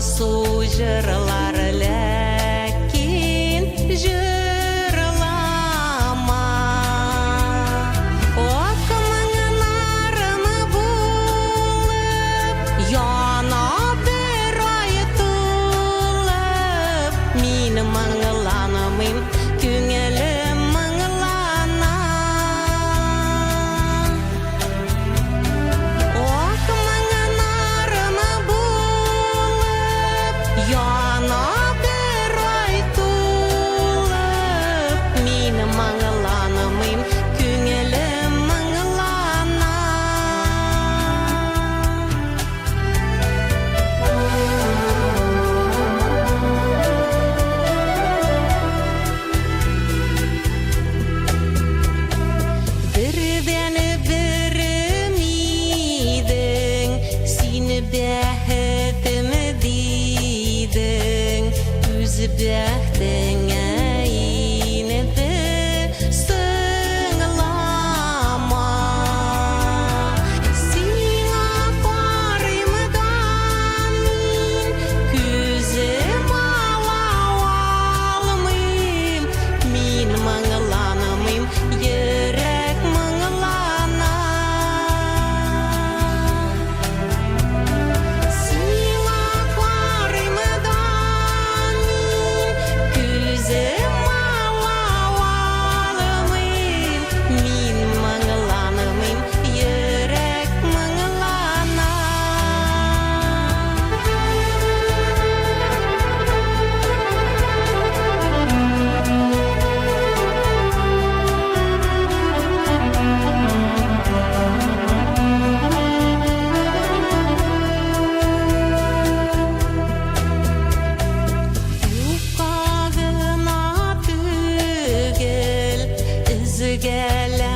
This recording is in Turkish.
su jırlar lekin jırlama. Okumağın arımı bulup yana bir ay tulup minim mağlanamım küngülüm mağlana. Okumağın arımı bulup yana bir ay tulup minim mağlanamım küngülüm mağlana. Birden birimiydin, seni behdimi diydin, yüzü behdine inidi sığlama. Sina barımdan küzüm alavalmıyım, min mağlanamıyım, yürek mağlana. Sina barımdan küzüm alavalmıyım, min mağlanamıyım, yürek mağlana. Yukarına tügel, izi gelen